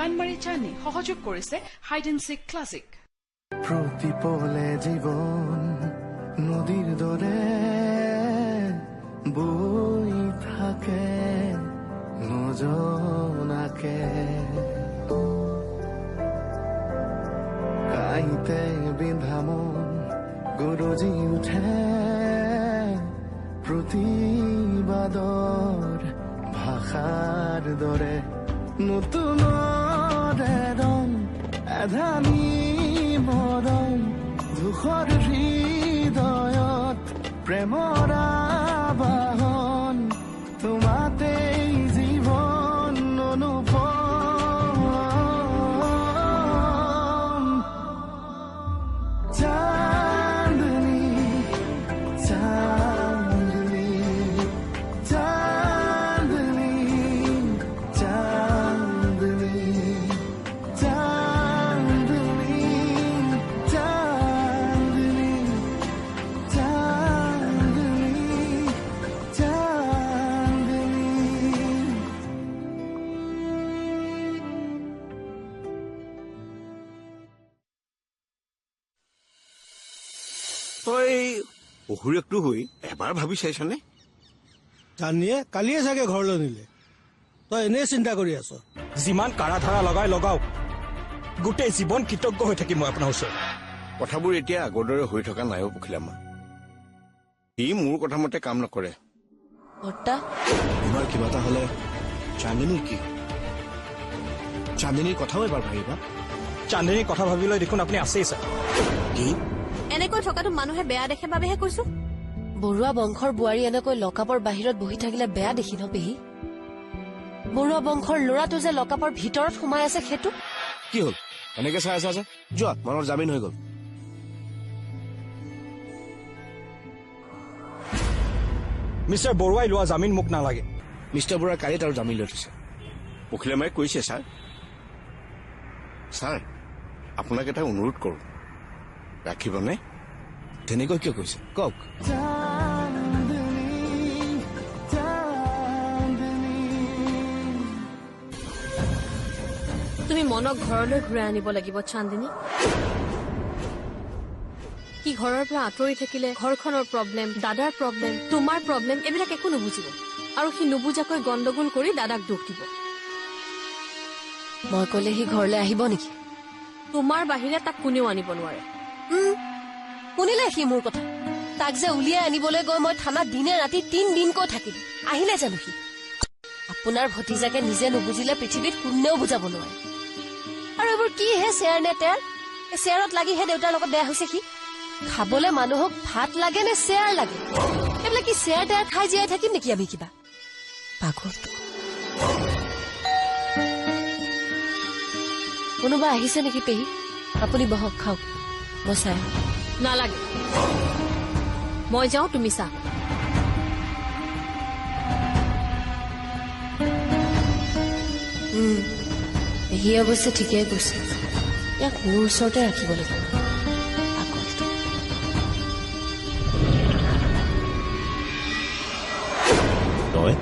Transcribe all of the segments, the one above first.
চানমাৰী চানি সহযোগ কৰিছে হাইড এণ্ড চিক ক্লাছিক। প্ৰতিপলে জীৱন নদীৰ দৰে বৈ থাকে নজনাকে, কাইতে বিন্ধা মন গৰজি উঠে প্ৰতিবাদৰ ভাষাৰ দৰে, নতুনৰ ৰং এধানি মৰম দুখৰ হৃদয়ত প্ৰেমৰ আবাহন, তোমাতেই জীৱন অনুপম। চান্দনী চান্দনী চান্দনী চান্দনী চান্দনী চান্দনী চান্দনী চান্দনী। তই অসুৰেকটো হৈ এবাৰ ভাবি চাইছনে? জানিয়ে কালিয়ে চাগে ঘৰলৈ নিলে, তই এনেই চিন্তা কৰি আছ। যিমান কাৰা ধাৰা লগাই লগাওক, গোটেই জীৱন কৃতজ্ঞ হৈ থাকিম মই আপোনাৰ ওচৰত। কথাবোৰ এতিয়া আগৰ দৰে হৈ থকা নাইও পখিলামা। সি মোৰ কথা মতে কাম নকৰে। এবাৰ কিবা এটা হলে চান্দিনীৰ কি? চান্দিনীৰ কথাও এবাৰ ভাবিবা। চান্দিনীৰ কথা ভাবিলৈ দেখোন আপুনি আছেই ছাৰ। কি এনেকৈ থকাটো মানুহে বেয়া দেখে বাবেহে কৈছো। বৰুৱা বংশৰ বোৱাৰী এনেকৈ লকাপৰ বাহিৰত বহি থাকিলে বেয়া দেখি ন পেহী? বৰুৱা বংশৰ ল'ৰাটো যে লকাপৰ ভিতৰত সোমাই আছে সেইটো কি হল? এনেকে চাই আছা যে যোৱা, মনৰ জামিন হৈ গল। মিষ্টাৰ বৰুৱাই লোৱা জামিন মোক নালাগে। মিষ্টাৰ বৰুৱা কালিত আৰু জামিন লৈ থৈছে। পখিলামাই কৈছে ছাৰ। ছাৰ, আপোনাক এটা অনুৰোধ কৰোঁ, ৰাখিবনে? তেনেকৈ কিয় কৈছে কওক? তুমি মনক ঘৰলৈ ঘূৰাই আনিব লাগিব চান্দিনী। সি ঘৰৰ পৰা আঁতৰি থাকিলে ঘৰখনৰ প্ৰব্লেম, দাদাৰ প্ৰব্লেম, তোমাৰ প্ৰব্লেম এইবিলাক একো নুবুজিব, আৰু সি নুবুজাকৈ গণ্ডগোল কৰি দাদাক দুখ দিব। মই কলে সি ঘৰলৈ আহিব নেকি? তোমাৰ বাহিৰে তাক কোনেও আনিব নোৱাৰে। শুনিলে সি মোৰ কথা? তাক যে উলিয়াই আনিবলৈ গৈ মই থানাত দিনে ৰাতি 3 দিনকৈ থাকিলো, আহিলে জানো সি? আপোনাৰ ভতিজাকে নিজে নুবুজিলে পৃথিৱীত কোনেও বুজাব নোৱাৰে। আৰু এইবোৰ কি হে শ্বেয়াৰ নে তেৰ? শ্বেয়াৰত লাগিহে দেউতাৰ লগত বেয়া হৈছে সি। খাবলে মানুহক ভাত লাগে নে শ্বেয়াৰ লাগে? এইবিলাক কি শ্বেয়াৰ তেয়াৰ খাই জীয়াই থাকিম নেকি আমি কিবা? পাগলটো। কোনোবা আহিছে নেকি পেহী? আপুনি বহক, খাওক, মই চাই আহোঁ। নালাগে, মই যাওঁ, তুমি চা। পেহী অৱশ্যে ঠিকেই কৈছে, ইয়াক মোৰ ওচৰতে ৰাখিব লাগিব। পাগলটো। তই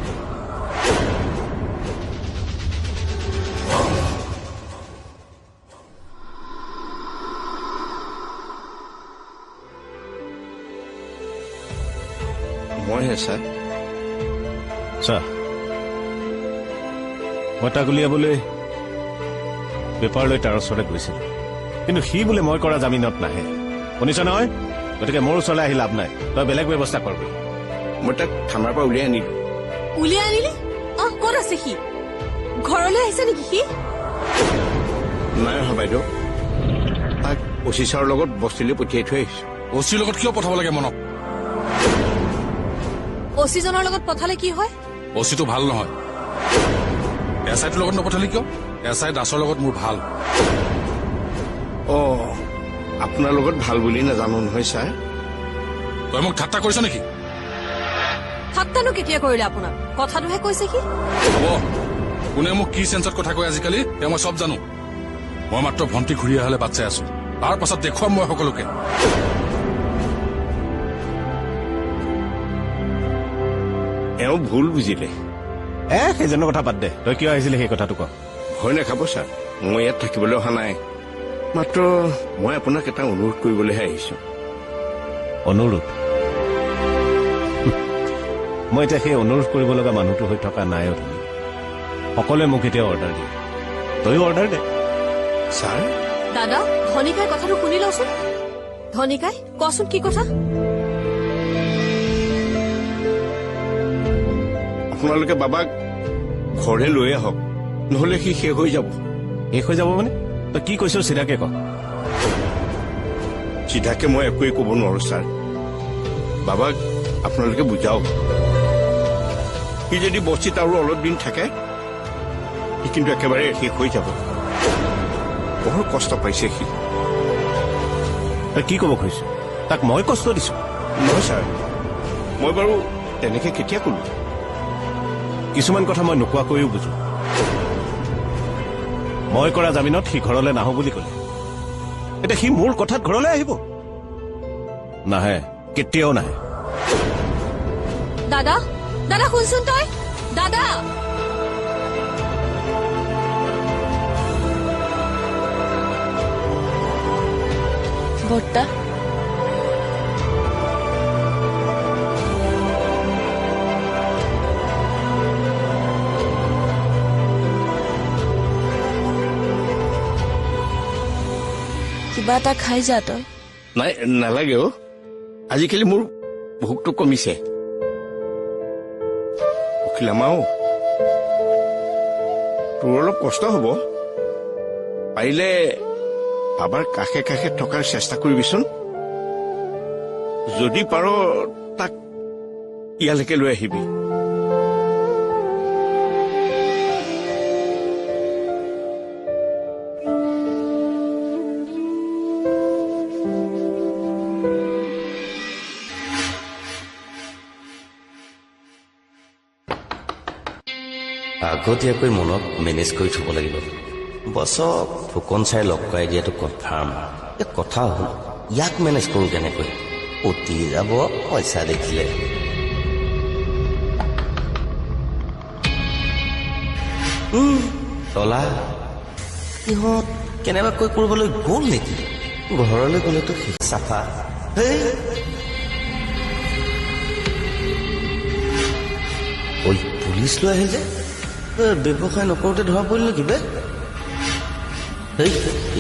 মইহে ছাৰ। চা, মই তাক উলিয়াবলৈ পেপাৰ লৈ তাৰ ওচৰলৈ গৈছিলো, কিন্তু সি বোলে মই কৰা জামিনত নাহে। শুনিছ নহয়? গতিকে মোৰ ওচৰলৈ আহি লাভ নাই, তই বেলেগ ব্যৱস্থা কৰবি। মই তাক থানাৰ পৰা উলিয়াই আনিলো। উলিয়াই আনিলে? ক'ত আছে সি? ঘৰলৈ আহিছে নেকি সি? নাই অহা বাইদেউ, তাক অচিচাৰৰ লগত বস্তিলৈ পঠিয়াই থৈ আহিছো। অচিৰ লগত কিয় পঠাব লাগে মনক? অচিজনৰ লগত পঠালে কি হয়? অচিটো ভাল নহয়। এছআইটোৰ লগত নপঠালি কিয়? এছআই দাসৰ লগত মোৰ ভাল। আপোনাৰ লগত ভাল বুলি নাজানো নহয় ছাৰ। তই মোক ঠাট্টা কৰিছ নেকি? ঠাট্টানো কেতিয়া কৰিলে আপোনাক? কথাটোহে কৈছে সি। হ'ব, কোনে মোক কি চেঞ্চত কথা কয় আজিকালি তেওঁ মই চব জানো। মই মাত্ৰ ভণ্টি ঘূৰি অহালে বাট চাই আছো, তাৰ পাছত দেখুৱাম মই সকলোকে। এওঁ ভুল বুজিলে। সেইজনৰ কথা বাদ দে, তই কিয় আহিছিলি সেই কথাটো ক। ভয় নাখাব ছাৰ, মই ইয়াত থাকিবলৈ অহা নাই মাত্ৰ মই আপোনাক এটা অনুৰোধ কৰিবলৈহে আহিছো অনুৰোধ মই এতিয়া সেই অনুৰোধ কৰিব লগা মানুহটো হৈ থকা নাই ধনী সকলোৱে মোক এতিয়া অৰ্ডাৰ দিয়ে তয়ো অৰ্ডাৰ দে ছাৰ দাদা ধনিকাই কথাটো শুনি লওঁচোন ধনিকাই কচোন কি কথা আপোনালোকে বাবাক ঘৰলৈ লৈ আহক নহলে সি শেষ হৈ যাব শেষ হৈ যাব মানে তই কি কৈছ চিধাকে ক চিধাকে মই একোৱেই ক'ব নোৱাৰো ছাৰ বাবাক আপোনালোকে বুজাওক সি যদি বস্তিত আৰু অলপ দিন থাকে সি কিন্তু একেবাৰে শেষ হৈ যাব বৰ কষ্ট পাইছে সি তই কি ক'ব খুজিছ তাক মই কষ্ট দিছো নহয় ছাৰ মই বাৰু তেনেকে কেতিয়া ক'লো কিছুমান কথা মই নোকোৱাকৈও বুজো মই কৰা জামিনত সি ঘৰলৈ নাহো বুলি ক'লে এতিয়া সি মোৰ কথাত ঘৰলৈ আহিব নাহে কেতিয়াও নাহে দাদা দাদা শুনচোন তই দাদা বৰ্তা কিবা এটা খাই যা তই নাই নালাগে অ আজিকালি মোৰ ভোকটো কমিছে অখিলামাও তোৰ অলপ কষ্ট হ'ব পাৰিলে বাবাৰ কাষে কাষে থকাৰ চেষ্টা কৰিবিচোন যদি পাৰ তাক ইয়ালৈকে লৈ আহিবি আগতীয়াকৈ মনত মেনেজ কৰি থব লাগিব বছক ফুকন চাই লগ কৰাই দিয়াটো কনফাৰ্ম কথা হ'ল ইয়াক মেনেজ কৰোঁ কেনেকৈ অতি যাব পইচা দেখিলে তলা ইহঁত কেনেবাকৈ কৰিবলৈ গ'ল নেকি ঘৰলৈ গ'লেতো চাফা ঐ পুলিচ লৈ আহিল যে ব্যৱসায় নকৰোঁতে ধৰা পৰিল নেকি বে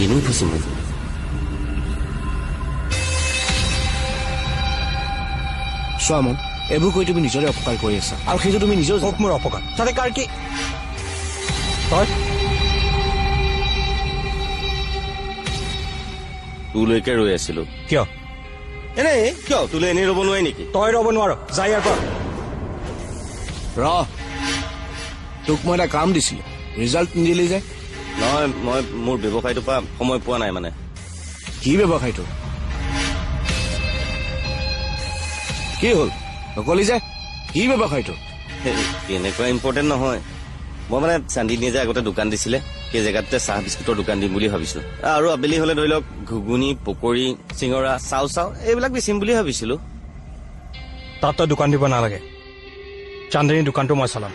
এনেই ফুচি মোক চোৱা মন এইবোৰ কৈ তুমি নিজৰে অপকাৰ কৰি আছা আৰু সেইটো তুমি নিজেও মোক মোৰ অপকাৰ তাতে কাৰ কি তই তোলৈকে ৰৈ আছিলো কিয় এনেই কিয় তোলৈ এনেই ৰ'ব নোৱাৰি নেকি তই ৰ'ব নোৱাৰ যা ইয়াৰ পৰা ৰ তোক মই এটা কাম দিছিলো ৰিজাল্ট নিদিলি যে নহয় মই মোৰ ব্যৱসায়টোৰ পৰা সময় পোৱা নাই মানে কি ব্যৱসায়টো কি হ'ল নকলি যে কি ব্যৱসায়টো এনেকুৱা ইম্পৰ্টেণ্ট নহয় মই মানে চান্দিনীয়ে যে আগতে দোকান দিছিলে সেই জেগাতে চাহ বিস্কুটৰ দোকান দিম বুলি ভাবিছো আৰু আবেলি হলে ধৰি লওক ঘুগুনি পকৰি চিঙৰা চাও চাও এইবিলাক বেচিম বুলি ভাবিছিলো তাত তই দোকান দিব নালাগে চান্দিনী দোকানটো মই চলাম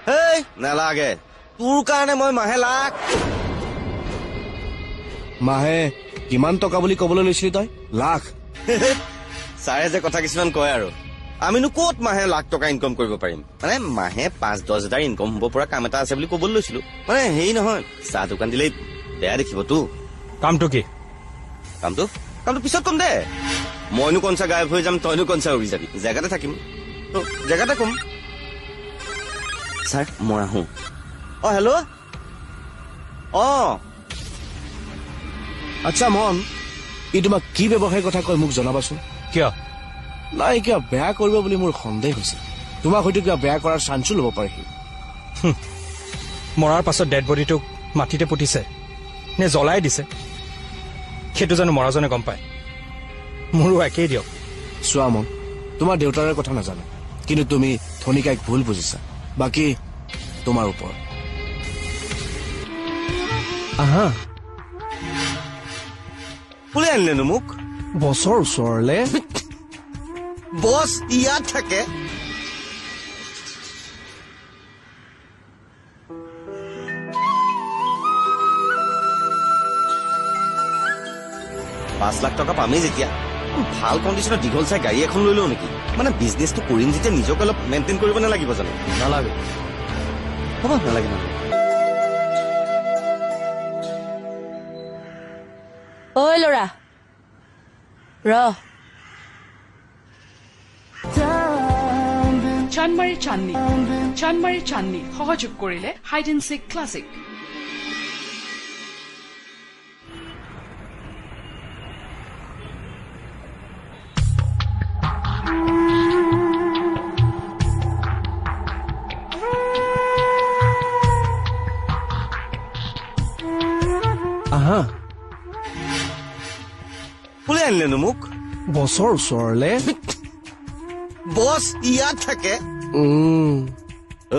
হেই নালাগে তোৰ কাৰণে মই মাহে লাখ মাহে কিমান টকা বুলি ক'বলৈ লৈছিলি তই লাখ ছাৰে যে কথা কিছুমান কয় আৰু আমিনো ক'ত মাহে লাখ টকা ইনকম কৰিব পাৰিম মানে মাহে 5-10 হাজাৰ ইনকম হ'ব পৰা কাম এটা আছে বুলি ক'বলৈ লৈছিলো মানে হেৰি নহয় চাহ দোকান দিলেই বেয়া দেখিবতো কামটো কি কামটো পিছত কম দে মইনো কনচা গায়ব হৈ যাম তইনো কনচা উৰি যাবি জেগাতে থাকিম জেগাতে কম ছাৰ মই আহোঁ হেল্ল' আচ্ছা মন ই তোমাক কি ব্যৱসায়ৰ কথা কয় মোক জনাবাচোন কিয় নাই কিবা বেয়া কৰিব বুলি মোৰ সন্দেহ হৈছে তোমাক হয়তো কিবা বেয়া কৰাৰ চান্সো ল'ব পাৰে সি মৰাৰ পাছত ডেড বডিটোক মাটিতে পুতিছে নে জ্বলাই দিছে সেইটো জানো মৰাজনে গম পায় মোৰো একেই দিয়ক চোৱা মন তোমাৰ দেউতাৰে কথা নাজানো কিন্তু তুমি ধনিকাইক ভুল বুজিছা বাকী তোমাৰ ওপৰত আহা কোনে আনিলেনো মোক বছৰ ওচৰলে বছ ইয়াত থাকে 5 লাখ টকা পামেই যেতিয়া ভাল কণ্ডিশ্যনত দীঘল চাই গাড়ী এখন লৈ লওঁ নেকি মানে বিজনেছটো কৰিম যেতিয়া নিজকে অলপ মেইনটেইন কৰিব নালাগিব জানো নালাগে হ'ব নালাগে নালাগে ঐ ল'ৰা ৰ চানমাৰী চান্নি সহযোগ কৰিলে হাইড এণ্ড চিক ক্লাছিক আহা কোনে আনিলেনো মোক বছৰ ওচৰলে বছ ইয়াত থাকে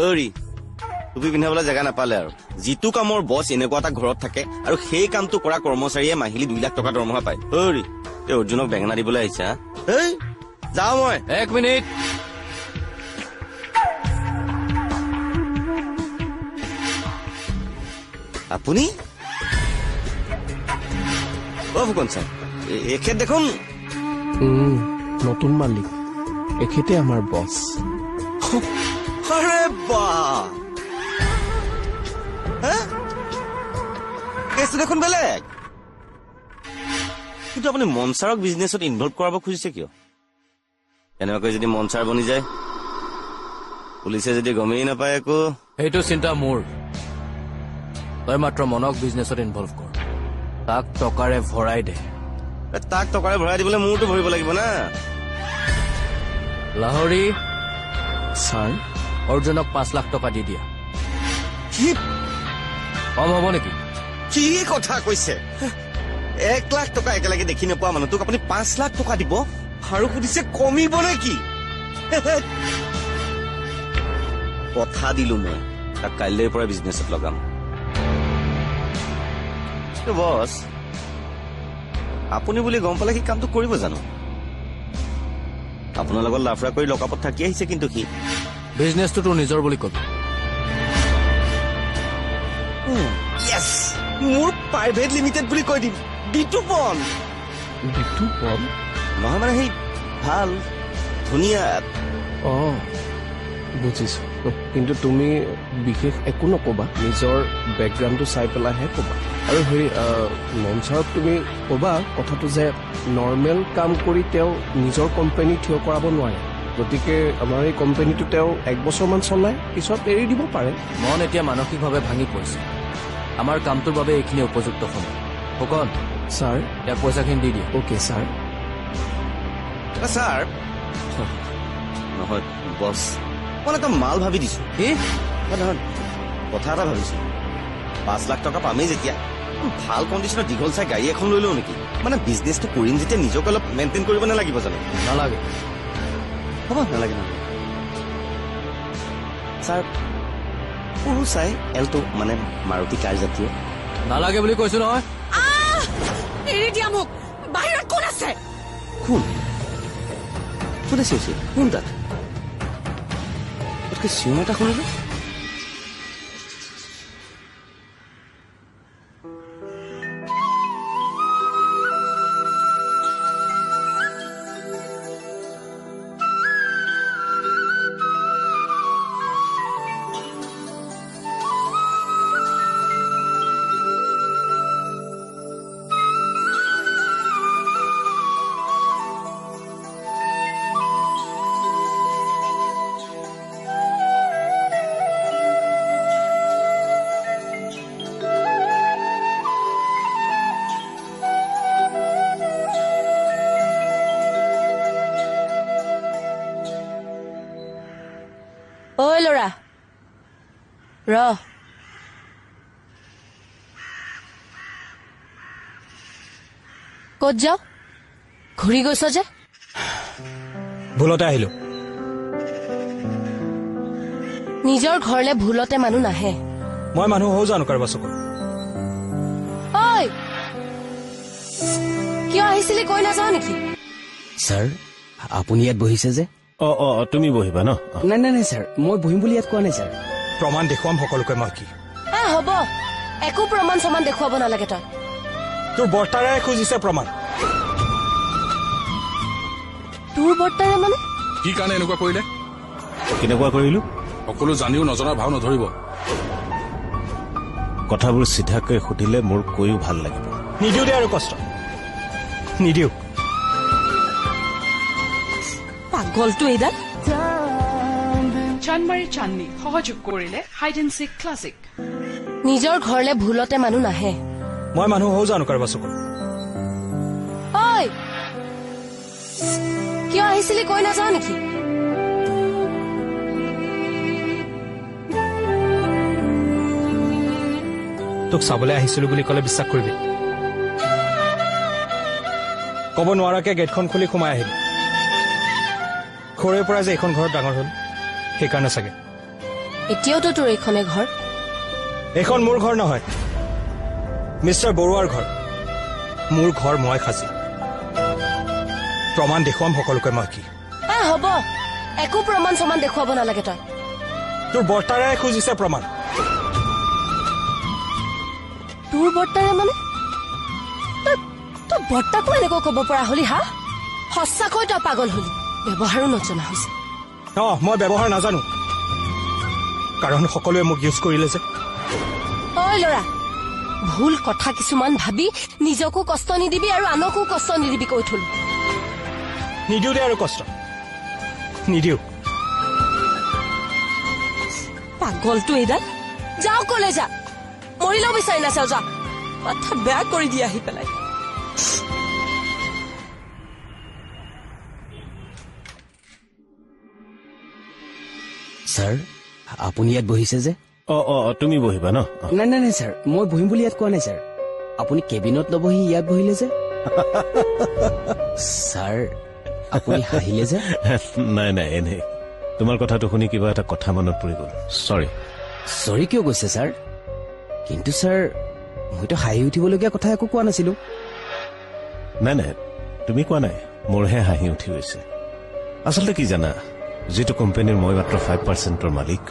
অৰি টুপি পিন্ধাবলৈ জেগা নাপালে আৰু যিটো কামৰ বছ এনেকুৱা এটা ঘৰত থাকে আৰু সেই কামটো কৰা কৰ্মচাৰীয়ে মাহিলী 2 লাখ টকা দৰমহা পায় অৰি এই অৰ্জুনক বেঙেনা দিবলৈ আহিছা এই যাওঁ মই 1 মিনিট আপুনি ফুকন ছাৰ এখেত দেখোন নতুন মালিক এখেতে আমাৰ বছ আৰে বাহ কেছটো দেখোন বেলেগ কিন্তু আপুনি মনচাৰক বিজনেছত ইনভলভ কৰাব খুজিছে কিয় এনেকুৱাকৈ যদি মনচাৰ বনি যায় পুলিচে যদি গমেই নাপায় একো সেইটো চিন্তা মোৰ তই মাত্ৰ মনক বিজনেছত ইনভলভ কৰ তাক টকাৰে ভৰাই দে তাক টকাৰে ভৰাই দিবলৈ মোৰতো ভৰিব লাগিব না লাহৰি ছাৰ অৰ্জুনক 5 লাখ টকা দি দিয়া কি কম হ'ব নেকি কি কথা কৈছে 1 লাখ টকা একেলগে দেখি নোপোৱা মানুহটোক আপুনি 5 লাখ টকা দিব আৰু সুধিছে কমিব নেকি কথা দিলো মই তাক কাইলৈৰ পৰা বিজনেছত লগাম বছ আপুনি বুলি গম পালে সি কামটো কৰিব জানো আপোনাৰ লগত লাফৰা কৰি লকাপত থাকি আহিছে কিন্তু সি বিজনেছটো তোৰ নিজৰ বুলি কবি ইয়েছ মোৰ প্ৰাইভেট লিমিটেড বুলি কৈ দিম বিটুপন নহয় মানে সেই ভাল ধুনীয়া বুজিছো কিন্তু তুমি বিশেষ একো নকবা নিজৰ বেকগ্ৰাউণ্ডটো চাই পেলাইহে কবা আৰু হেৰি মনচাৰক তুমি কবা কথাটো যে নৰ্মেল কাম কৰি তেওঁ নিজৰ কোম্পানী থিয় কৰাব নোৱাৰে গতিকে আমাৰ এই কোম্পানীটো তেওঁ 1 বছৰমান চলাই পিছত এৰি দিব পাৰে মন এতিয়া মানসিকভাৱে ভাঙি পৰিছে আমাৰ কামটোৰ বাবে এইখিনি উপযুক্ত সময় ফুকন ছাৰ ইয়াক পইচাখিনি দি দিয়ে অ'কে ছাৰ ছাৰ নহয় বছ মই এটা মাল ভাবি দিছো কি নহয় কথা এটা ভাবিছো 5 লাখ টকা পামেই যেতিয়া ভাল কণ্ডিশ্যনত দীঘল চাই গাড়ী এখন লৈ লওঁ নেকি মানে বিজনেছটো কৰিম যেতিয়া নিজকে অলপ মেইনটেইন কৰিব নালাগিব জানো নালাগে হ'ব নালাগে নালাগে ছাৰ সৰু চাই এলটো মানে মাৰুতি কাৰ জাতীয় নালাগে বুলি কৈছো নহয় এৰি দিয়া মোক বাহিৰত কোন আছে কোন কোনে চিঞৰিছে কোন তাত গতিকে চিঞৰ এটা শুনিলো ঐ ল'ৰা ৰ ক'ত যাও ঘূৰি গৈছ যে ভুলতে আহিলো নিজৰ ঘৰলে ভুলতে মানুহ নাহে মই মানুহ হও জানো কাৰোবাৰ চকুত ঐ কিয় আহিছিলি কৈ নাযাও নেকি ছাৰ আপুনি ইয়াত বহিছে যে তুমি বহিবা ন নাই নাই নাই ছাৰ মই বহিম বুলি ইয়াত কোৱা নাই ছাৰ প্ৰমাণ দেখুৱাম সকলোকে মই কি হ'ব একো প্ৰমাণ চমান দেখুৱাব নালাগে তই তোৰ বৰ্তাৰে খুজিছে প্ৰমাণ তোৰ বৰ্তাৰে মানে কি কাৰণে এনেকুৱা কৰিলে কেনেকুৱা কৰিলো সকলো জানিও নজনাৰ ভাও নধৰিব কথাবোৰ চিধাকৈ সুধিলে মোৰ কৈও ভাল লাগিব নিদিওঁ দে আৰু কষ্ট নিদিওঁ পাগলটো এইডাল চানমাৰি চান্নি সহযোগ কৰিলে হাইড এণ্ড চিক ক্লাছিক নিজৰ ঘৰলে ভুলতে মানুহ নাহে মই মানুহ হও জানো কাৰোবাৰ চকুত ঐ কিয় আহিছিলি কৈ নাযাও নেকি তোক চাবলৈ আহিছিলো বুলি ক'লে বিশ্বাস কৰিবি ক'ব নোৱাৰাকে গেটখন খুলি সোমাই আহিলি সৰুৰে পৰা যে এইখন ঘৰত ডাঙৰ হ'ল সেইকাৰণে চাগে এতিয়াওতো তোৰ এইখনে ঘৰ এইখন মোৰ ঘৰ নহয় মিষ্টাৰ বৰুৱাৰ ঘৰ মোৰ ঘৰ মই সাজি প্ৰমাণ দেখুৱাম সকলোকে মই কি হ'ব একো প্ৰমাণ চমান দেখুৱাব নালাগে তই তোৰ বৰ্তাৰে খুজিছে প্ৰমাণ তোৰ বৰ্তাৰে মানে তই বৰ্তাকো এনেকৈ ক'ব পৰা হলি হা সঁচাকৈ তই পাগল হলি ব্যৱহাৰো নজনা হৈছে মই ব্যৱহাৰ নাজানো কাৰণ সকলোৱে মোক ইউজ কৰিলে যে ঐ ল'ৰা ভুল কথা কিছুমান ভাবি নিজকো কষ্ট নিদিবি আৰু আনকো কষ্ট নিদিবি কৈ থলো নিদিওঁ দে আৰু কষ্ট নিদিওঁ পাগলটো এইডাল যাও কলে যা মৰিলেও বিচাৰি নাচাও যা মাথা বেয়া কৰি দি আহি পেলাই ছাৰ আপুনি ইয়াত বহিছে যে তুমি বহিবা ন নাই নাই নাই ছাৰ মই বহিম বুলি ইয়াত কোৱা নাই ছাৰ আপুনি কেবিনত নবহি ইয়াত বহিলে যে ছাৰ আপুনি হাঁহিলে যে নাই নাই এনে তোমাৰ কথাটো শুনি কিবা এটা কথা মনত পৰি গ'ল চৰি কিয় কৈছে ছাৰ কিন্তু ছাৰ মইতো হাঁহি উঠিবলগীয়া কথা একো কোৱা নাছিলো নাই নাই তুমি কোৱা নাই মোৰহে হাঁহি উঠি গৈছে আচলতে কি জানা যিটো কোম্পানীৰ মই মাত্ৰ 5%ৰ মালিক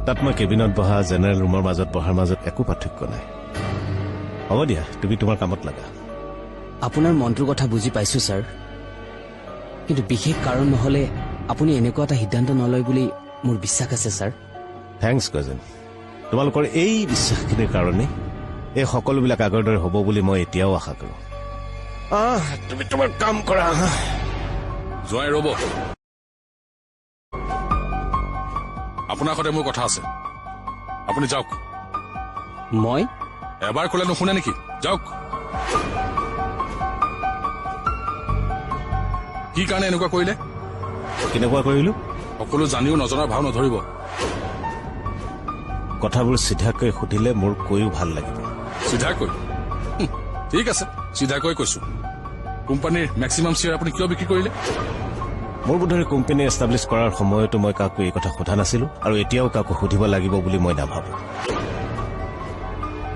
তাত মই কেবিনত বহা জেনেৰেল ৰুমৰ মাজত বহাৰ মাজত একো পাৰ্থক্য নাই হ'ব দিয়া তুমি তোমাৰ কামত লাগা আপোনাৰ মনটোৰ কথা বুজি পাইছো ছাৰ কিন্তু বিশেষ কাৰণ নহলে আপুনি এনেকুৱা এটা সিদ্ধান্ত নলয় বুলি মোৰ বিশ্বাস আছে ছাৰ থেংকছ কাজিন তোমালোকৰ এই বিশ্বাসখিনিৰ কাৰণে এই সকলোবিলাক আগৰ দৰে হ'ব বুলি মই এতিয়াও আশা কৰোঁ তুমি তোমাৰ কাম কৰা জোৱাই ৰ'ব আপোনাৰ সৈতে মোৰ কথা আছে আপুনি যাওক মই এবাৰ ক'লে নুশুনে নেকি যাওক কি কাৰণে এনেকুৱা কৰিলে কেনেকুৱা কৰিলো সকলো জানিও নজনাৰ ভাও নধৰিব কথাবোৰ চিধাকৈ সুধিলে মোৰ কৈও ভাল লাগিব চিধাকৈ ঠিক আছে চিধাকৈ কৈছো কোম্পানীৰ মেক্সিমাম শ্বেয়াৰ আপুনি কিয় বিক্ৰী কৰিলে মোৰ বোধহয় কোম্পানী এষ্টাব্লিছ কৰাৰ সময়তো মই কাকো এই কথা সোধা নাছিলো আৰু এতিয়াও কাকো সুধিব লাগিব বুলি মই নাভাবো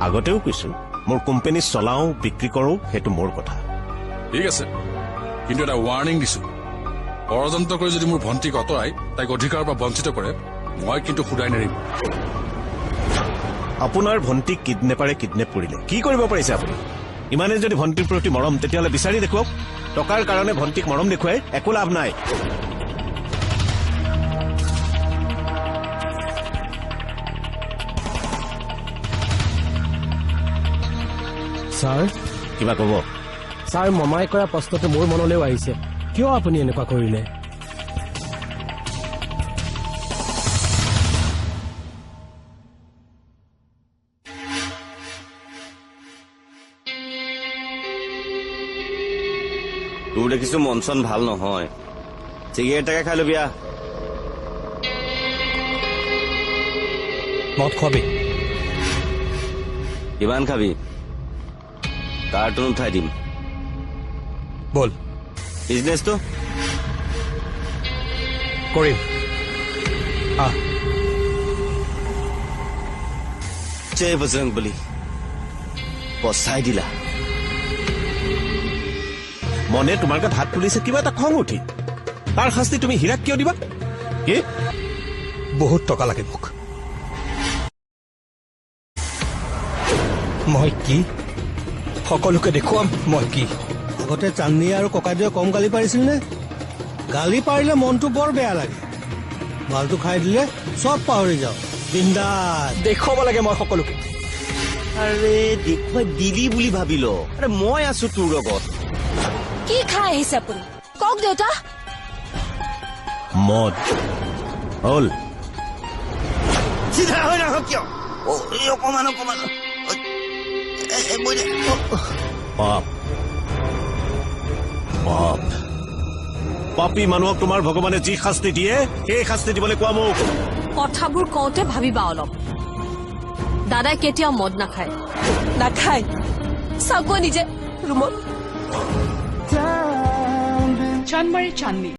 আগতেও কৈছো মোৰ কোম্পানী চলাও বিক্ৰী কৰো সেইটো মোৰ কথা ঠিক আছে কিন্তু এটা ৱাৰ্ণিং দিছো ষড়যন্ত্ৰ কৰি যদি মোৰ ভণ্টিক অঁতৰাই তাইক অধিকাৰৰ পৰা বঞ্চিত কৰে মই কিন্তু সুধাই নেৰিম আপোনাৰ ভণ্টিক কিডনেপাৰে কিডনেপ কৰিলে কি কৰিব পাৰিছে আপুনি ইমানে যদি ভণ্টিৰ প্ৰতি মৰম তেতিয়াহ'লে বিচাৰি দেখুৱাওক টকাৰ কাৰণে ভণ্টিক মৰম দেখুৱাই একো লাভ নাই ছাৰ কিবা ক'ব ছাৰ মমাই কৰা প্ৰশ্নটো মোৰ মনলৈও আহিছে কিয় আপুনি এনেকুৱা কৰিলে তোৰ দেখিছো মন চন ভাল নহয় চিগাৰেট এটাকে খাই লবি মদ খোৱাবি কিমান খাবি কাৰ্টুন উঠাই দিম বল বিজনেছটো কৰিম জয় বজৰং বলি বচাই দিলা মনে তোমাৰ গাত হাত তুলিছে কিবা এটা খং উঠি তাৰ শাস্তি তুমি হীৰাক কিয় দিবা কি বহুত টকা লাগে মোক মই কি সকলোকে দেখুৱাম মই কি আগতে চান্দিয়ে আৰু ককাইদেৱে কম গালি পাৰিছিল নে? গালি পাৰিলে মনটো বৰ বেয়া লাগে। মালটো খাই দিলে চব পাহৰি যাওঁ, বিন্দাছ। দেখুৱাব লাগে মই সকলোকে। আৰে দেখুৱাই দিলি বুলি ভাবি ল। আৰে মই আছো তোৰ লগত। কি খাই আহিছে আপুনি কওক দেউতা। মদ হ'ল চিধা হৈ নাহক কিয়? এই অকমান অকমান পাপ পাপ পাপী মানুহক তোমাৰ ভগৱানে যি শাস্তি দিয়ে সেই শাস্তি দিবলৈ কোৱা মোক। কথাবোৰ কওঁতে ভাবিবা অলপ। দাদাই কেতিয়াও মদ নাখায়। নাখায় চাওক নিজে ৰুমত। চানমাৰি চান্নি